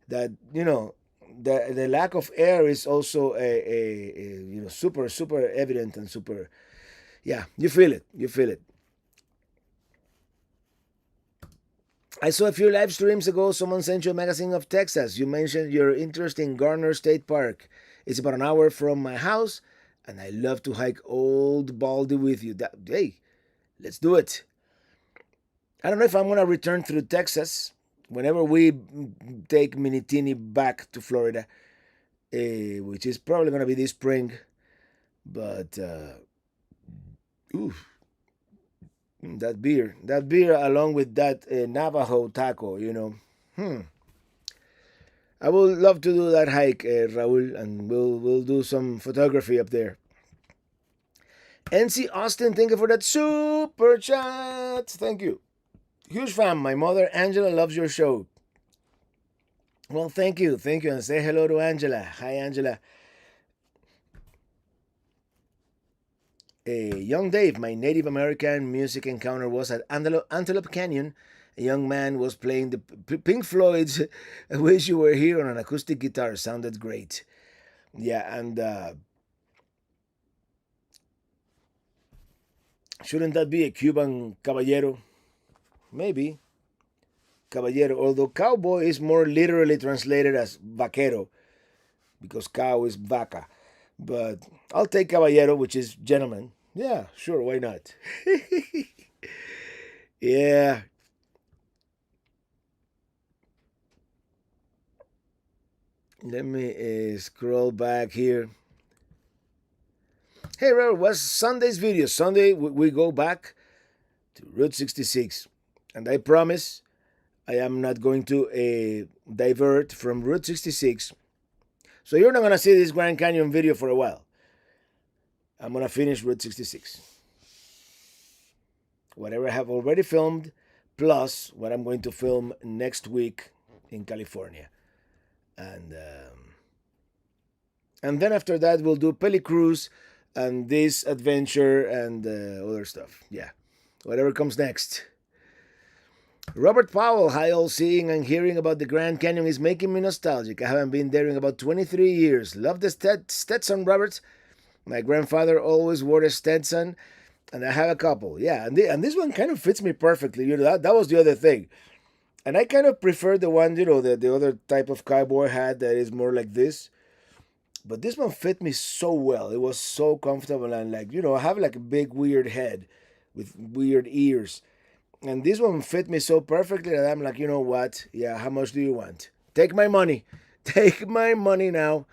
that the lack of air is also a super evident and super. Yeah, you feel it. I saw a few live streams ago. Someone sent you a magazine of Texas. You mentioned your interest in Garner State Park. It's about an hour from my house, and I love to hike Old Baldy with you. Hey, let's do it. I don't know if I'm going to return through Texas whenever we take Minitini back to Florida, which is probably going to be this spring. But, that beer along with that Navajo taco, I would love to do that hike, Raul, and we'll do some photography up there. NC Austin, thank you for that super chat. Thank you. Huge fan. My mother, Angela, loves your show. Well, thank you. And say hello to Angela. Hi, Angela. Young Dave, my Native American music encounter was at Antelope Canyon, a young man was playing the Pink Floyd's "I Wish You Were Here" on an acoustic guitar. Sounded great. Yeah, and shouldn't that be a Cuban caballero? Maybe caballero. Although cowboy is more literally translated as vaquero because cow is vaca. But I'll take caballero, which is gentleman. Yeah, sure, why not? Yeah. Let me scroll back here. Hey, Robert, what's Sunday's video? Sunday, we go back to Route 66. And I promise I am not going to divert from Route 66. So you're not going to see this Grand Canyon video for a while. I'm going to finish Route 66. Whatever I have already filmed, plus what I'm going to film next week in California. And then after that, we'll do Peli Cruise and this adventure and other stuff. Yeah, whatever comes next. Robert Powell, hi all, seeing and hearing about the Grand Canyon is making me nostalgic. I haven't been there in about 23 years. Love the Stetson, Robert. My grandfather always wore a Stetson, and I have a couple. Yeah, and this one kind of fits me perfectly. You know, that was the other thing. And I kind of prefer the one, you know, the other type of cowboy hat that is more like this. But this one fit me so well. It was so comfortable and like, you know, I have like a big weird head with weird ears. And this one fit me so perfectly that I'm like, you know what? Yeah, how much do you want? Take my money. Take my money now.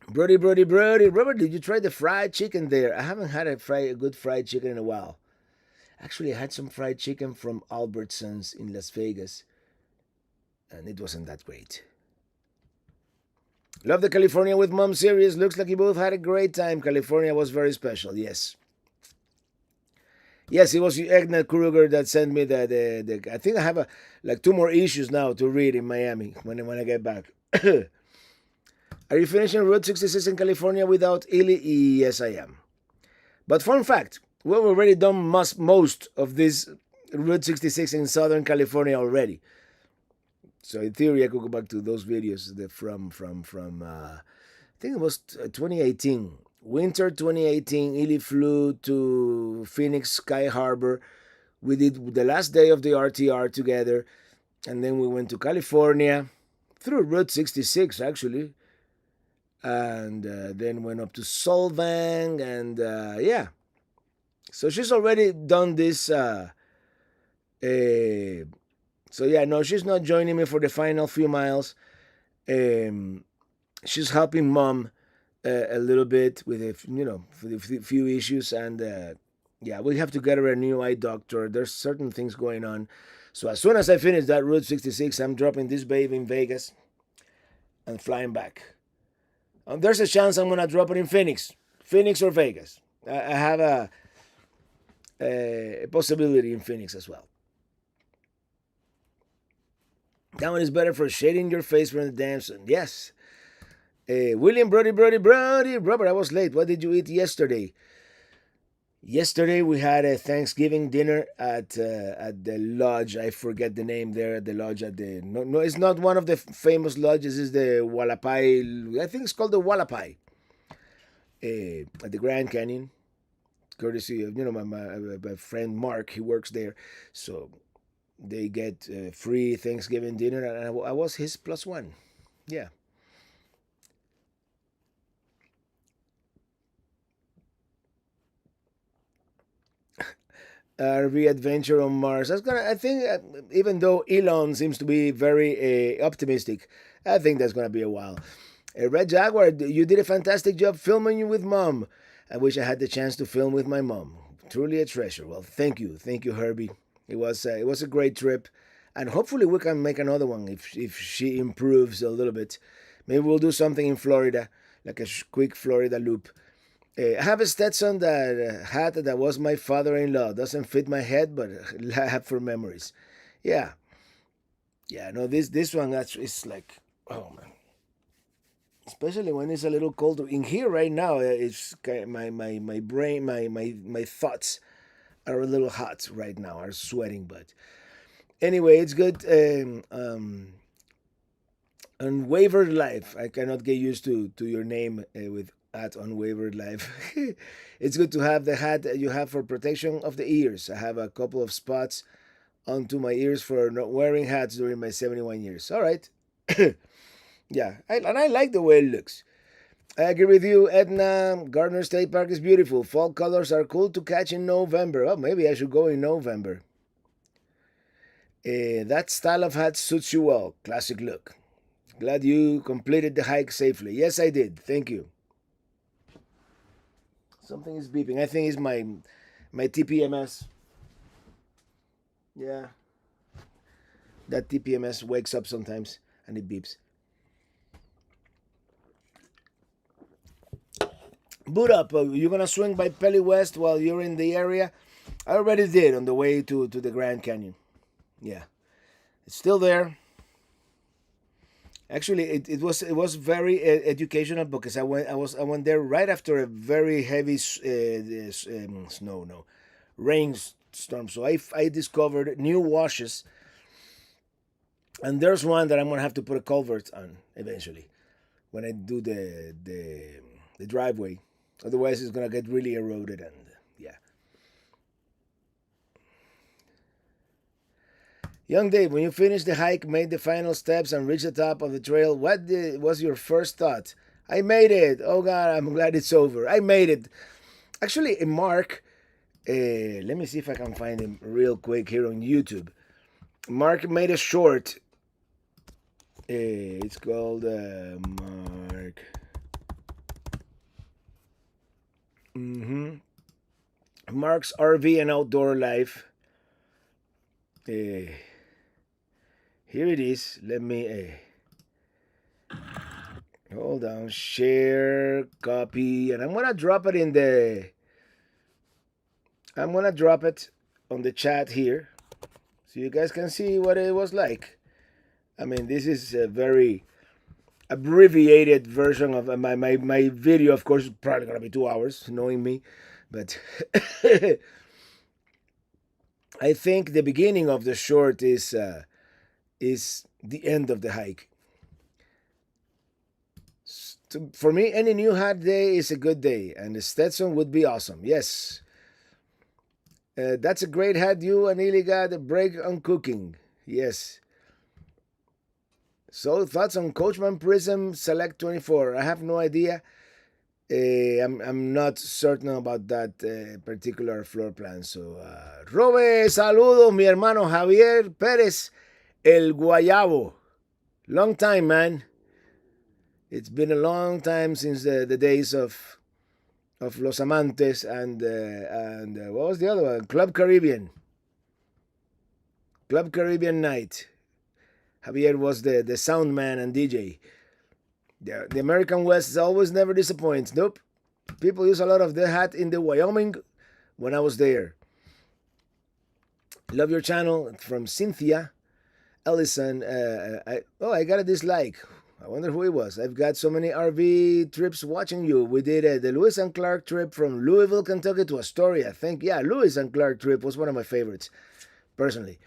Brody. Robert, did you try the fried chicken there? I haven't had a good fried chicken in a while. Actually, I had some fried chicken from Albertsons in Las Vegas, and it wasn't that great. Love the California with Mom series. Looks like you both had a great time. California was very special. Yes. Yes, it was Egna Kruger that sent me the. I think I have like two more issues now to read in Miami when I get back. Are you finishing Route 66 in California without Illy? Yes, I am. But fun fact, we've already done most of this Route 66 in Southern California already. So in theory, I could go back to those videos from I think it was 2018. Winter 2018, Illy flew to Phoenix Sky Harbor. We did the last day of the RTR together, and then we went to California through Route 66 actually, and then went up to Solvang, and yeah. So she's already done this. So yeah, no, she's not joining me for the final few miles. She's helping Mom a little bit with for the few issues, and yeah, we have to get her a new eye doctor. There's certain things going on. So as soon as I finish that Route 66, I'm dropping this baby in Vegas and flying back. There's a chance I'm gonna drop it in Phoenix or Vegas. I have a possibility in Phoenix as well. That one is better for shading your face from the dance. Yes. William Brody. Robert, I was late. What did you eat yesterday? Yesterday we had a Thanksgiving dinner at the lodge. I forget the name there. At the lodge at the no, it's not one of the famous lodges. It's the Wallapai. I think it's called the Wallapai. At the Grand Canyon, courtesy of my friend Mark. He works there, so they get free Thanksgiving dinner, and I was his plus one. Yeah. RV adventure on Mars. That's gonna. I think even though Elon seems to be very optimistic, I think that's gonna be a while. Red Jaguar, you did a fantastic job filming you with Mom. I wish I had the chance to film with my mom. Truly a treasure. Well, thank you, Herbie. It was a great trip, and hopefully we can make another one if she improves a little bit. Maybe we'll do something in Florida, like a quick Florida loop. I have a Stetson hat that was my father-in-law. Doesn't fit my head, but I have for memories. Yeah, yeah. No, this one it's like, oh man. Especially when it's a little colder in here right now. It's my brain, my thoughts are a little hot right now, are sweating. But anyway, it's good. Unwavered Life. I cannot get used to your name with at Unwavered Life. It's good to have the hat that you have for protection of the ears. I have a couple of spots onto my ears for not wearing hats during my 71 years. All right. Yeah, and I like the way it looks. I agree with you, Edna. Gardner State Park is beautiful. Fall colors are cool to catch in November. Oh, maybe I should go in November. That style of hat suits you well. Classic look. Glad you completed the hike safely. Yes, I did. Thank you. Something is beeping. I think it's my TPMS. Yeah, that TPMS wakes up sometimes and it beeps. Boot up. You're gonna swing by Pelly West while you're in the area. I already did on the way to the Grand Canyon. Yeah, it's still there. Actually, it was very educational because I went there right after a very heavy snow, no, rainstorm. So I discovered new washes, and there's one that I'm gonna have to put a culvert on eventually when I do the driveway. Otherwise, it's gonna get really eroded, and yeah. Young Dave, when you finished the hike, made the final steps, and reached the top of the trail, was your first thought? I made it. Oh God, I'm glad it's over. I made it. Actually, Mark, let me see if I can find him real quick here on YouTube. Mark made a short. It's called Mark. Mark's RV and Outdoor Life. Here it is. Let me hold on. Share, copy, and I'm gonna drop it in the. I'm gonna drop it on the chat here, so you guys can see what it was like. I mean, this is a very abbreviated version of my video. Of course, it's probably gonna be 2 hours, knowing me, but I think the beginning of the short is the end of the hike. For me, any new hat day is a good day, and the Stetson would be awesome. Yes, that's a great hat. You and Neely got a break on cooking. Yes. So thoughts on Coachman Prism Select 24? I have no idea. I'm not certain about that particular floor plan. So, Robe, saludos, mi hermano Javier Pérez, el Guayabo. Long time, man. It's been a long time since the days of Los Amantes and what was the other one? Club Caribbean. Club Caribbean Night. Javier was the sound man and DJ. The American West always never disappoints. Nope. People use a lot of the hat in the Wyoming when I was there. Love your channel from Cynthia Ellison. I got a dislike. I wonder who it was. I've got so many RV trips watching you. We did the Lewis and Clark trip from Louisville, Kentucky to Astoria. I think, yeah, Lewis and Clark trip was one of my favorites, personally.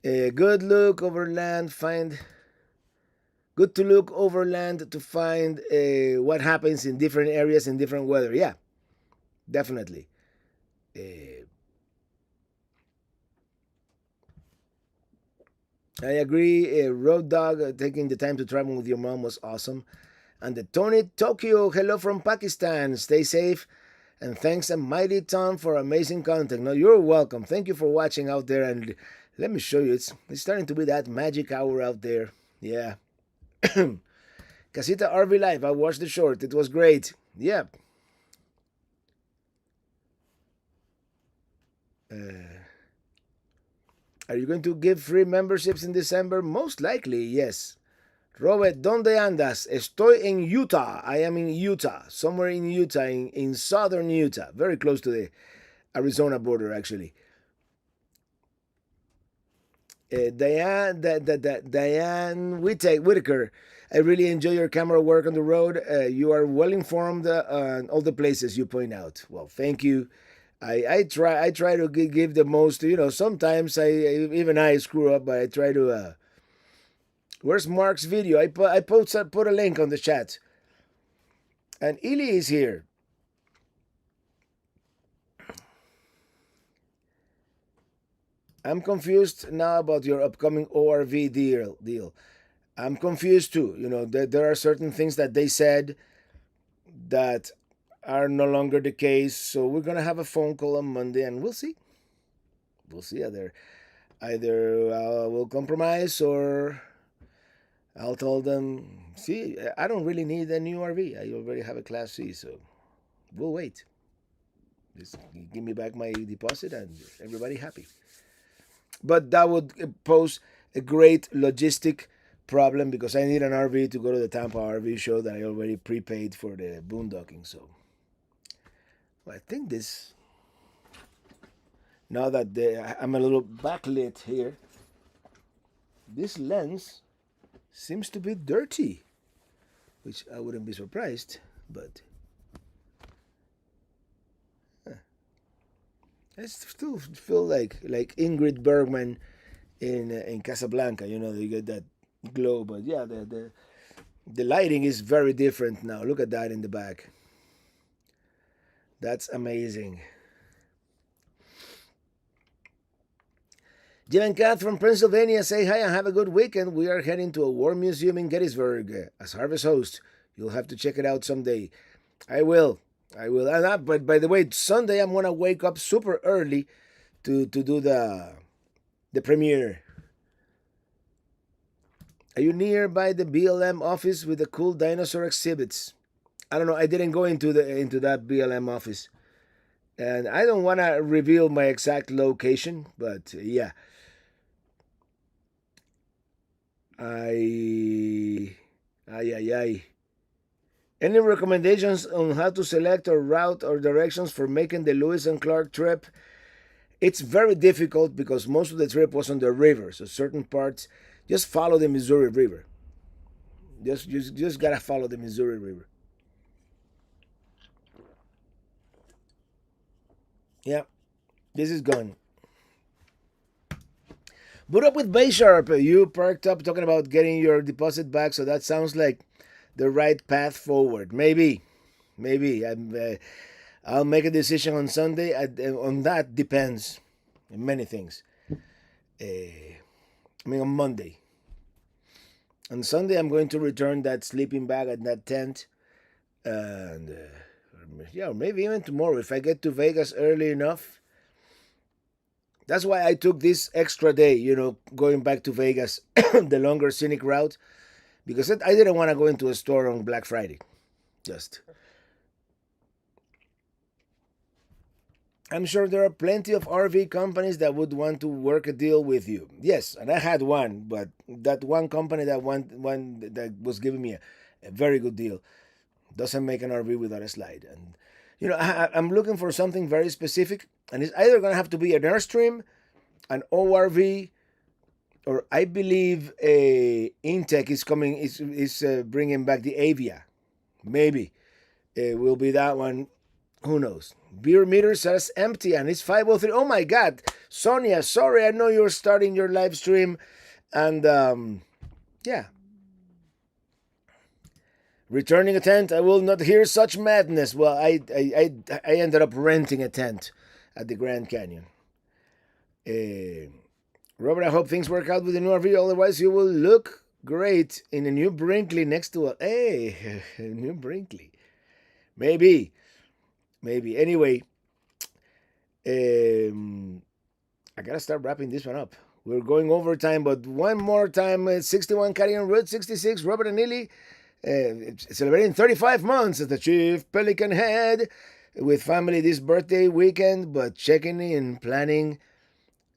Good look overland. Good to look overland to find what happens in different areas in different weather. Yeah, definitely. I agree. Road Dog, taking the time to travel with your mom was awesome. And the Tony Tokyo, hello from Pakistan. Stay safe. And thanks a mighty ton for amazing content. No, you're welcome. Thank you for watching out there. And let me show you. It's starting to be that magic hour out there. Yeah. Casita RV Live. I watched the short. It was great. Yeah. Are you going to give free memberships in December? Most likely, yes. Robert, ¿dónde andas? Estoy en Utah. I am in Utah. Somewhere in Utah, in southern Utah. Very close to the Arizona border, actually. Diane Whitaker, I really enjoy your camera work on the road. You are well informed on all the places you point out. Well, thank you. I try to give the most. Sometimes even I screw up, but I try to. Where's Mark's video? I put a link on the chat, and Eli is here. I'm confused now about your upcoming ORV deal. I'm confused too. There are certain things that they said that are no longer the case. So we're gonna have a phone call on Monday, and we'll see. We'll see either we'll compromise, or I'll tell them, see, I don't really need a new RV. I already have a Class C, so we'll wait. Just give me back my deposit, and everybody happy. But that would pose a great logistic problem, because I need an RV to go to the Tampa RV show that I already prepaid for the boondocking. So I think this, now that I'm a little backlit here, this lens seems to be dirty, which I wouldn't be surprised, but I still feel like Ingrid Bergman in Casablanca. You get that glow, but yeah, the lighting is very different now. Look at that in the back. That's amazing. Jim and Kat from Pennsylvania say hi and have a good weekend. We are heading to a war museum in Gettysburg as Harvest host. You'll have to check it out someday. I will. But by the way, Sunday I'm gonna wake up super early to do the premiere. Are you nearby the BLM office with the cool dinosaur exhibits? I don't know. I didn't go into that BLM office, and I don't want to reveal my exact location. But yeah, I. Any recommendations on how to select a route or directions for making the Lewis and Clark trip? It's very difficult because most of the trip was on the river, so certain parts just follow the Missouri River. Just gotta follow the Missouri River. Yeah, this is gone. Boot up with Baysharp. You perked up talking about getting your deposit back, so that sounds like the right path forward. Maybe. I'll make a decision on Sunday. On that depends many things. On Monday. On Sunday, I'm going to return that sleeping bag and that tent, and yeah, maybe even tomorrow if I get to Vegas early enough. That's why I took this extra day, going back to Vegas, the longer scenic route, because I didn't want to go into a store on Black Friday. Just. I'm sure there are plenty of RV companies that would want to work a deal with you. Yes, and I had one, but that one company that was giving me a very good deal doesn't make an RV without a slide. And I'm looking for something very specific, and it's either going to have to be an Airstream, an ORV, or I believe Intech is bringing back the Avia. Maybe it will be that one. Who knows? Beer meter says empty, and it's 5:03. Oh my God, Sonia, sorry, I know you're starting your live stream, and yeah. Returning a tent, I will not hear such madness. Well, I ended up renting a tent at the Grand Canyon. Robert, I hope things work out with the new RV. Otherwise, you will look great in a new Brinkley next to a new Brinkley. Maybe. Anyway, I gotta start wrapping this one up. We're going overtime, but one more time. 61 Carrion Route 66. Robert and Neely. Celebrating 35 months as the Chief Pelican Head with family this birthday weekend, but checking in, planning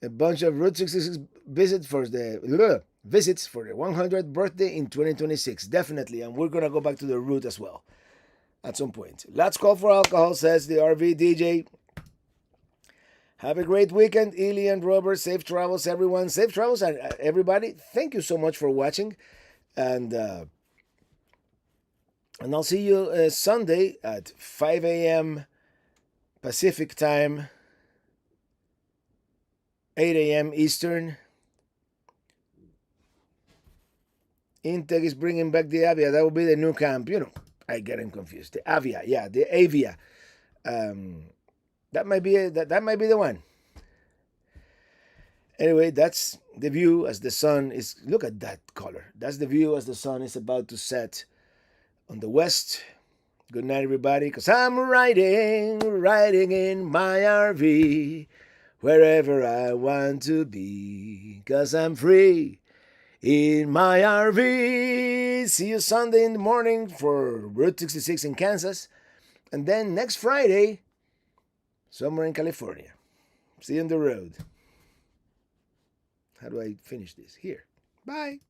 a bunch of Route 66 visits for the 100th birthday in 2026. Definitely, and we're gonna go back to the route as well at some point. Let's call for alcohol, says the RV DJ. Have a great weekend, Ely and Robert. Safe travels, everyone. Safe travels, and everybody. Thank you so much for watching, and I'll see you Sunday at 5 a.m. Pacific time 8 a.m. Eastern. Intec is bringing back the Avia. That will be the new camp. I get him confused. The Avia, yeah, the Avia. That might be that might be the one. Anyway, that's the view as the sun is. Look at that color. That's the view as the sun is about to set on the west. Good night, everybody. Cause I'm riding in my RV, wherever I want to be. Cause I'm free in my RV. See you Sunday in the morning for Route 66 in Kansas. And then next Friday, somewhere in California. See you on the road. How do I finish this? Here. Bye.